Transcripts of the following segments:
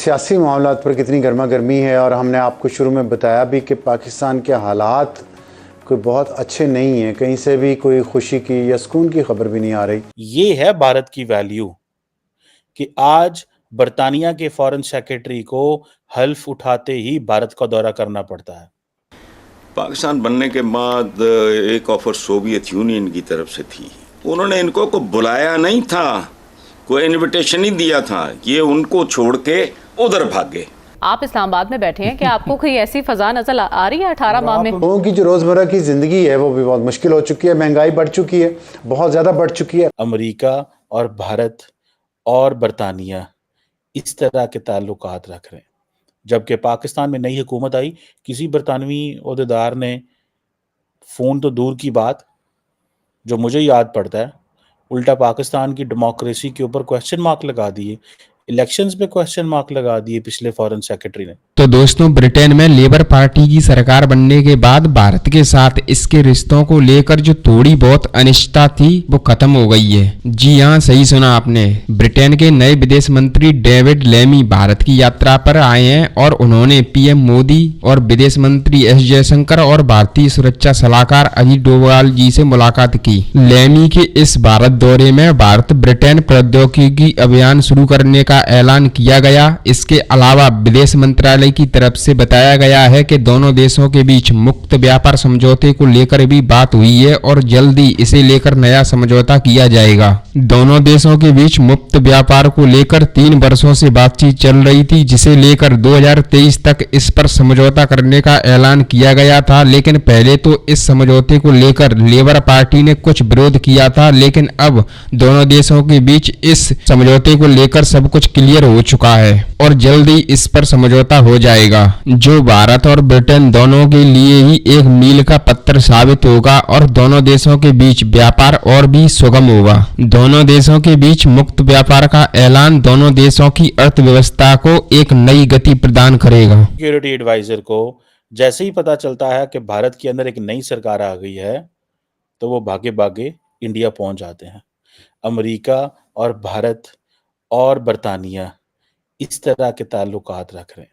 सियासी मामलात पर कितनी गर्मा गर्मी है और हमने आपको शुरू में बताया भी कि पाकिस्तान के हालात कोई बहुत अच्छे नहीं हैं। कहीं से भी कोई खुशी की या सुकून की खबर भी नहीं आ रही। ये है भारत की वैल्यू कि आज बर्तानिया के फॉरेन सेक्रेटरी को हल्फ उठाते ही भारत का दौरा करना पड़ता है। पाकिस्तान बनने के बाद एक ऑफर सोवियत यूनियन की तरफ से थी। उन्होंने इनको को बुलाया नहीं था, कोई इनविटेशन ही दिया था। ये उनको छोड़ के उधर भागे। आप इस्लामाबाद में बैठे हैं, क्या आपको कोई ऐसी फजा नजर आ रही है 18 माह में? लोगों की जो रोज़मर्रा की ज़िंदगी है वो भी बहुत मुश्किल हो चुकी है। महंगाई बढ़ चुकी है, बहुत ज़्यादा बढ़ चुकी है। अमेरिका और भारत और बर्तानिया इस तरह के ताल्लुकात रख रहे हैं। जबकि पाकिस्तान में नई हुकूमत आई, किसी बरतानवी ओहदेदार ने फ़ोन तो दूर की बात, जो मुझे याद पड़ता है, उल्टा पाकिस्तान की डेमोक्रेसी के ऊपर क्वेश्चन मार्क लगा दिए, इलेक्शंस पे क्वेश्चन मार्क लगा दिए पिछले फॉरेन सेक्रेटरी ने। तो दोस्तों, ब्रिटेन में लेबर पार्टी की सरकार बनने के बाद भारत के साथ इसके रिश्तों को लेकर जो थोड़ी बहुत अनिश्चितता थी वो खत्म हो गई है। जी हाँ, सही सुना आपने। ब्रिटेन के नए विदेश मंत्री डेविड लेमी भारत की यात्रा पर आए हैं और उन्होंने पीएम मोदी और विदेश मंत्री एस जयशंकर और भारतीय सुरक्षा सलाहकार अजीत डोभाल जी से मुलाकात की। लेमी के इस भारत दौरे में भारत ब्रिटेन प्रौद्योगिकी अभियान शुरू करने का ऐलान किया गया। इसके अलावा विदेश मंत्रालय की तरफ से बताया गया है कि दोनों देशों के बीच मुक्त व्यापार समझौते को लेकर भी बात हुई है और जल्दी इसे लेकर नया समझौता किया जाएगा। दोनों देशों के बीच मुक्त व्यापार को लेकर 3 वर्षों से बातचीत चल रही थी, जिसे लेकर 2023 तक इस पर समझौता करने का ऐलान किया गया था। लेकिन पहले तो इस समझौते को लेकर लेबर पार्टी ने कुछ विरोध किया था, लेकिन अब दोनों देशों के बीच इस समझौते को लेकर सब कुछ क्लियर हो चुका है और जल्दी इस पर समझौता हो जाएगा, जो भारत और ब्रिटेन दोनों के लिए ही एक मील का पत्थर साबित होगा और दोनों देशों के बीच व्यापार और भी सुगम होगा। दोनों देशों के बीच मुक्त व्यापार का ऐलान दोनों देशों की अर्थव्यवस्था को एक नई गति प्रदान करेगा। सिक्योरिटी एडवाइजर को जैसे ही पता चलता है कि भारत के अंदर एक नई सरकार आ गई है, तो वो भागे भागे इंडिया पहुंच जाते हैं। अमेरिका और भारत और बर्तानिया इस तरह के ताल्लुकात रख रहे हैं।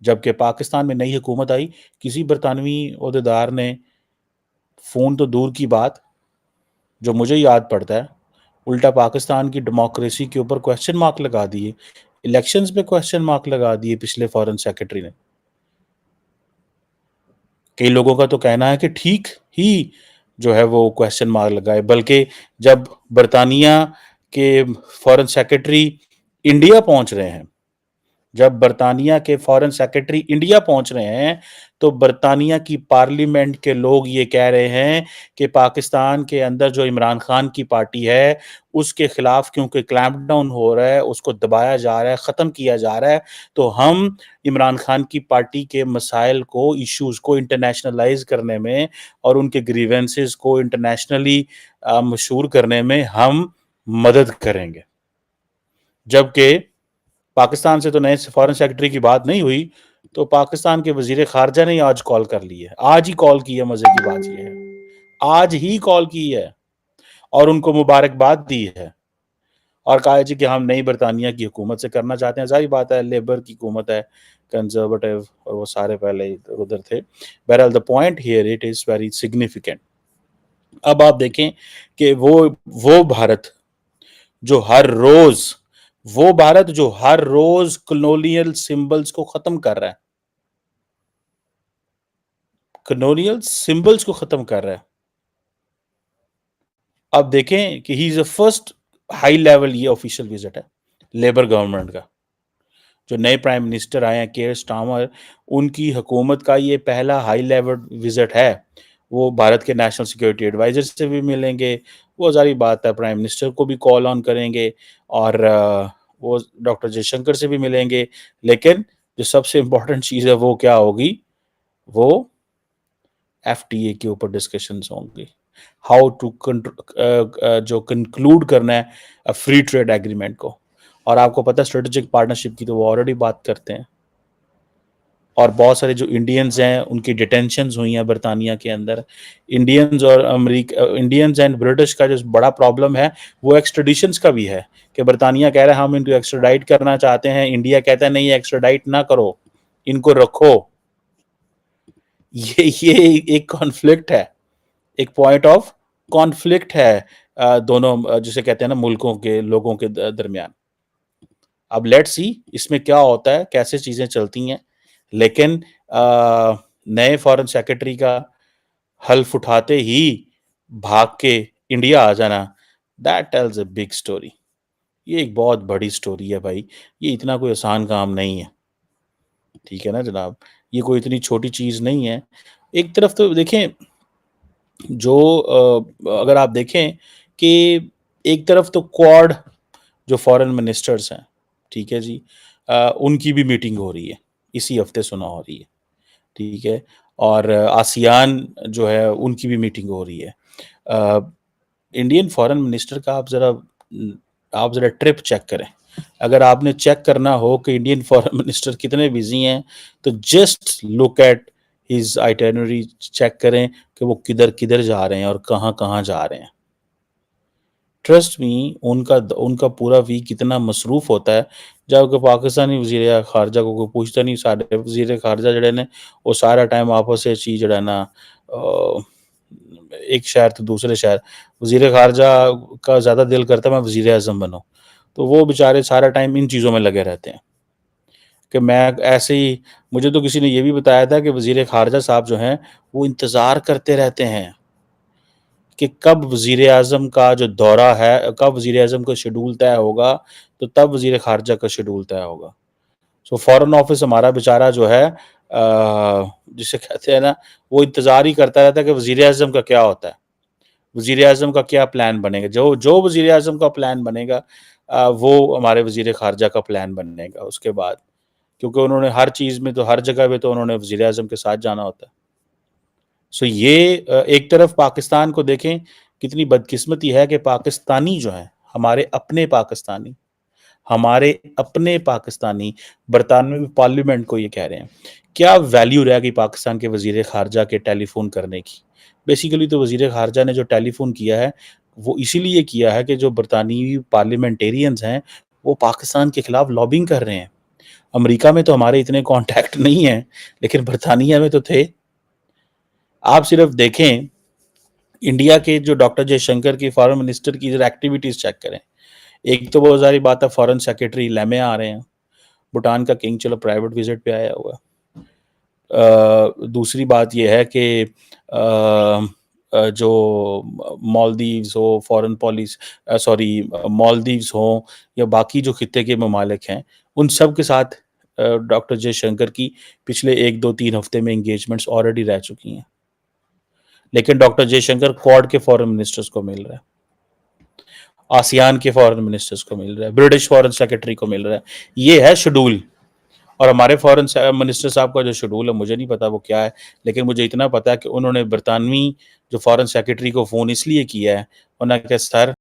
जबकि पाकिस्तान में नई हुकूमत आई, किसी बरतानवी ओहदेदार ने फ़ोन तो दूर की बात, जो मुझे याद पड़ता है, उल्टा पाकिस्तान की डेमोक्रेसी के ऊपर क्वेश्चन मार्क लगा दिए, इलेक्शंस पे क्वेश्चन मार्क लगा दिए पिछले फॉरेन सेक्रेटरी ने। कई लोगों का तो कहना है कि ठीक ही जो है वो क्वेश्चन मार्क लगाए, बल्कि जब बर्तानिया के फॉरेन सेक्रेटरी इंडिया पहुंच रहे हैं, जब बर्तानिया के फॉरेन सेक्रेटरी इंडिया पहुंच रहे हैं, तो बर्तानिया की पार्लियामेंट के लोग ये कह रहे हैं कि पाकिस्तान के अंदर जो इमरान खान की पार्टी है, उसके खिलाफ क्योंकि क्लैम्पडाउन हो रहा है, उसको दबाया जा रहा है, ख़त्म किया जा रहा है, तो हम इमरान खान की पार्टी के मसाइल को, इश्यूज़ को इंटरनेशनलाइज़ करने में और उनके ग्रीवेंसेस को इंटरनेशनली मशहूर करने में हम मदद करेंगे। जबकि पाकिस्तान से तो नए फॉरेन सेक्रेटरी की बात नहीं हुई, तो पाकिस्तान के वजीर खारजा ने आज कॉल कर ली है। आज ही कॉल की है, मजे की बात ये है, आज ही कॉल की है और उनको मुबारकबाद दी है और कहा है जी कि हम नई बरतानिया की हुकूमत से करना चाहते हैं। जाहिर बात है, लेबर की हुकूमत है, कंजर्वेटिव, और वो सारे पहले इधर उधर थे। बहरहाल the point here it is very significant. अब आप देखें कि वो भारत जो हर रोज कॉलोनियल सिंबल्स को खत्म कर रहा है, कॉलोनियल सिंबल्स को खत्म कर रहा है। अब देखें कि he is a first high level, ये ऑफिशियल विजिट है लेबर गवर्नमेंट का। जो नए प्राइम मिनिस्टर आए हैं केयर स्टार्मर, उनकी हुकूमत का ये पहला हाई लेवल विजिट है। वो भारत के नेशनल सिक्योरिटी एडवाइजर से भी मिलेंगे, वो सारी बात है, प्राइम मिनिस्टर को भी कॉल ऑन करेंगे और वो डॉक्टर जयशंकर से भी मिलेंगे। लेकिन जो सबसे इम्पोर्टेंट चीज़ है वो क्या होगी, वो एफटीए के ऊपर डिस्कशंस होंगे, हाउ टू जो कंक्लूड करना है फ्री ट्रेड एग्रीमेंट को। और आपको पता है स्ट्रेटेजिक पार्टनरशिप की तो वो ऑलरेडी बात करते हैं और बहुत सारे जो इंडियंस हैं उनकी डिटेंशंस हुई हैं बरतानिया के अंदर। इंडियंस एंड ब्रिटिश का जो बड़ा प्रॉब्लम है वो एक्सट्रेडिशंस का भी है कि बरतानिया कह रहा है हम इनको एक्स्ट्राडाइट करना चाहते हैं, इंडिया कहता है नहीं एक्स्ट्राडाइट ना करो, इनको रखो। ये एक कॉन्फ्लिक्ट है, एक पॉइंट ऑफ कॉन्फ्लिक्ट है दोनों जिसे कहते हैं ना मुल्कों के लोगों के दरमियान। अब लेट्स सी इसमें क्या होता है, कैसे चीजें चलती हैं। लेकिन नए फॉरेन सेक्रेटरी का हल्फ उठाते ही भाग के इंडिया आ जाना, that tells a big story. ये एक बहुत बड़ी स्टोरी है भाई, ये इतना कोई आसान काम नहीं है, ठीक है ना जनाब, ये कोई इतनी छोटी चीज नहीं है। एक तरफ तो देखें जो अगर आप देखें कि एक तरफ तो क्वाड जो फॉरेन मिनिस्टर्स हैं, ठीक है जी, उनकी भी मीटिंग हो रही है, इसी हफ्ते सुना हो रही है, ठीक है, और आसियान जो है उनकी भी मीटिंग हो रही है। इंडियन फॉरेन मिनिस्टर का आप ज़रा ट्रिप चेक करें। अगर आपने चेक करना हो कि इंडियन फॉरेन मिनिस्टर कितने बिजी हैं तो just look at his itinerary, check करें कि वो किधर किधर जा रहे हैं और कहाँ कहाँ जा रहे हैं। ट्रस्ट मी, उनका पूरा वीक कितना मसरूफ होता है, जबकि पाकिस्तानी वज़ीर ख़ारजा को कोई पूछता नहीं। साढ़े वज़ीर ख़ारजा जड़े ने वो सारा टाइम आपस से चीज़ जड़ा ना एक शहर तो दूसरे शहर, वज़ीर ख़ारजा का ज़्यादा दिल करता है मैं वज़ीर आज़म बनूँ, तो वो बेचारे सारा टाइम इन चीज़ों में लगे रहते हैं कि मैं ऐसे ही। मुझे तो किसी ने ये भी बताया था कि वज़ीर ख़ारजा साहब जो हैं वो इंतज़ार करते रहते हैं कि कब वज़ीर आज़म का जो दौरा है, कब वज़ीर आज़म का शेड्यूल तय होगा, तो तब वज़ीर ख़ारजा का शेड्यूल तय होगा। सो फॉरेन ऑफिस हमारा बेचारा जो है जिसे कहते हैं ना, वो इंतज़ार ही करता रहता है कि वज़ीर आज़म का क्या होता है, वज़ीर आज़म का क्या प्लान बनेगा। जो वज़ीर आज़म का प्लान बनेगा वो हमारे वज़ीर ख़ारजा का प्लान बनेगा उसके बाद, क्योंकि उन्होंने हर चीज़ में तो हर जगह पे तो उन्होंने वज़ीर आज़म के साथ जाना होता है। सो ये एक तरफ पाकिस्तान को देखें कितनी बदकिस्मती है कि पाकिस्तानी जो हैं हमारे अपने पाकिस्तानी बरतानवी पार्लियामेंट को ये कह रहे हैं क्या वैल्यू रह गई पाकिस्तान के वज़ीर ख़ारजा के टेलीफोन करने की। बेसिकली तो वज़ीर ख़ारजा ने जो टेलीफोन किया है वो इसीलिए किया है कि जो बरतानवी पार्लियामेंटेरियंस हैं वो पाकिस्तान के खिलाफ लॉबिंग कर रहे हैं। अमेरिका में तो हमारे इतने कॉन्टैक्ट नहीं हैं, लेकिन बरतानिया में तो थे। आप सिर्फ देखें इंडिया के जो डॉक्टर जयशंकर की फॉरेन मिनिस्टर की जरा एक्टिविटीज चेक करें। एक तो बहुत सारी बात है, फॉरेन सेक्रेटरी लेमे आ रहे हैं, भूटान का किंग चलो प्राइवेट विजिट पे आया हुआ। दूसरी बात यह है कि जो मालदीव्स हो फॉरेन पॉलिसी मालदीव्स हो या बाकी जो खित्ते के ममालिक हैं उन सब के साथ डॉक्टर जयशंकर की पिछले 1-2-3 हफ्ते में एंगेजमेंट्स ऑलरेडी रह चुकी हैं। लेकिन डॉक्टर जयशंकर क्वाड के फॉरेन मिनिस्टर्स को मिल रहा है, आसियान के फॉरेन मिनिस्टर्स को मिल रहा है, ब्रिटिश फॉरेन सेक्रेटरी को मिल रहा है। ये है शेड्यूल। और हमारे फॉरेन मिनिस्टर साहब का जो शेड्यूल है मुझे नहीं पता वो क्या है, लेकिन मुझे इतना पता है कि उन्होंने बरतानवी जो फॉरेन सेक्रेटरी को फ़ोन इसलिए किया है, उन्होंने कहा सर